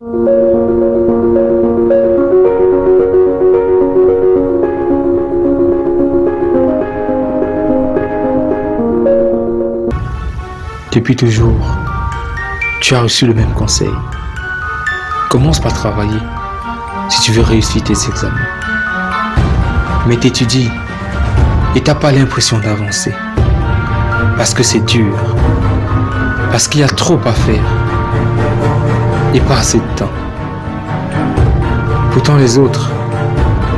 Depuis toujours, tu as reçu le même conseil. Commence par travailler si tu veux réussir tes examens. Mais t'étudies et t'as pas l'impression d'avancer. Parce que c'est dur. Parce qu'il y a trop à faire. Et pas assez de temps. Pourtant les autres,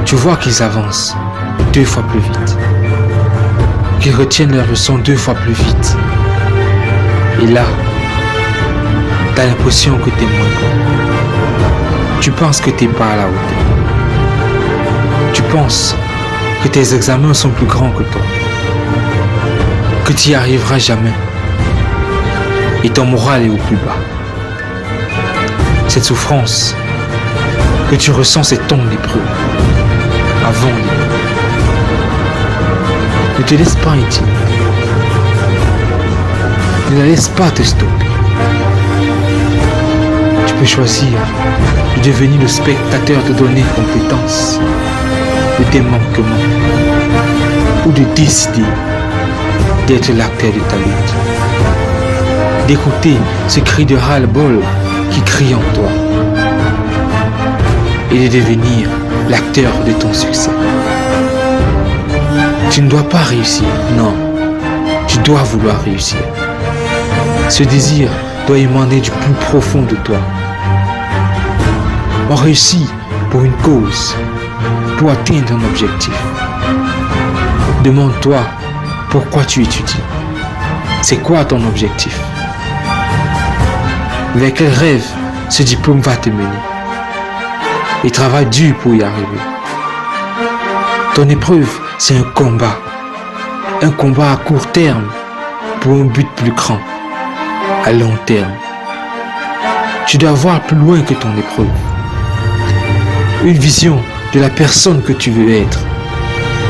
tu vois qu'ils avancent 2 fois plus vite. Qu'ils retiennent leurs leçons 2 fois plus vite. Et là, t'as l'impression que t'es moins bon. Tu penses que t'es pas à la hauteur. Tu penses que tes examens sont plus grands que toi. Que tu n'y arriveras jamais. Et ton moral est au plus bas. Cette souffrance que tu ressens, c'est ton épreuve. Avant l'épreuve. Ne te laisse pas intimider. Ne la laisse pas te stopper. Tu peux choisir de devenir le spectateur de donner compétence de tes manquements ou de décider d'être l'acteur de ta lutte. D'écouter ce cri de ras-le-bol qui crie en toi et de devenir l'acteur de ton succès. Tu ne dois pas réussir, non, tu dois vouloir réussir. Ce désir doit émaner du plus profond de toi. On réussit pour une cause, pour atteindre un objectif. Demande-toi pourquoi tu étudies. C'est quoi ton objectif? Vers quel rêve ce diplôme va te mener? Et travaille dur pour y arriver. Ton épreuve, c'est un combat. Un combat à court terme pour un but plus grand. À long terme. Tu dois voir plus loin que ton épreuve. Une vision de la personne que tu veux être.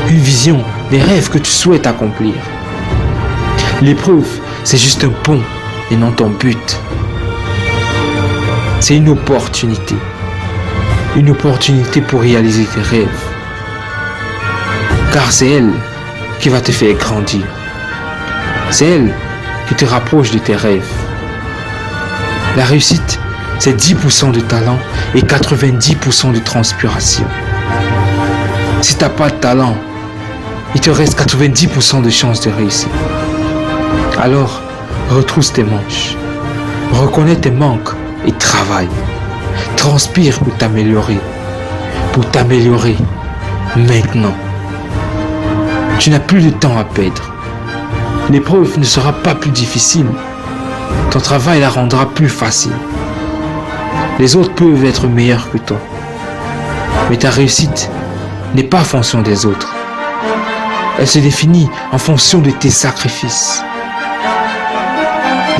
Une vision des rêves que tu souhaites accomplir. L'épreuve, c'est juste un pont et non ton but. C'est une opportunité. Une opportunité pour réaliser tes rêves. Car c'est elle qui va te faire grandir. C'est elle qui te rapproche de tes rêves. La réussite, c'est 10% de talent et 90% de transpiration. Si tu n'as pas de talent, il te reste 90% de chances de réussir. Alors, retrousse tes manches. Reconnais tes manques et travaille. Transpire pour t'améliorer. Pour t'améliorer maintenant. Tu n'as plus de temps à perdre. L'épreuve ne sera pas plus difficile. Ton travail la rendra plus facile. Les autres peuvent être meilleurs que toi. Mais ta réussite n'est pas en fonction des autres. Elle se définit en fonction de tes sacrifices.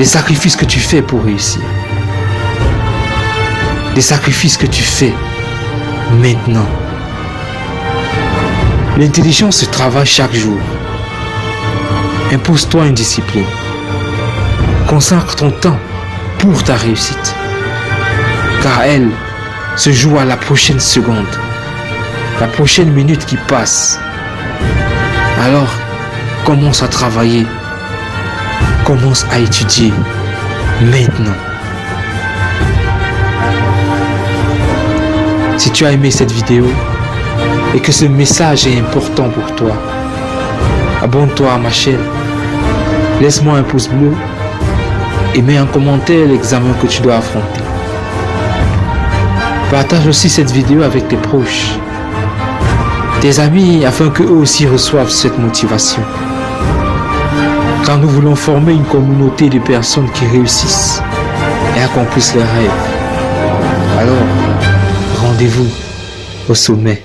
Les sacrifices que tu fais pour réussir. Les sacrifices que tu fais maintenant. L'intelligence se travaille chaque jour. Impose-toi une discipline. Consacre ton temps pour ta réussite. Car elle se joue à la prochaine seconde. La prochaine minute qui passe. Alors, commence à travailler. Commence à étudier. Maintenant. Si tu as aimé cette vidéo et que ce message est important pour toi, abonne-toi à ma chaîne. Laisse-moi un pouce bleu et mets en commentaire l'examen que tu dois affronter. Partage aussi cette vidéo avec tes proches, tes amis, afin qu'eux aussi reçoivent cette motivation. Car nous voulons former une communauté de personnes qui réussissent et accomplissent leurs rêves. Alors, rendez-vous au sommet.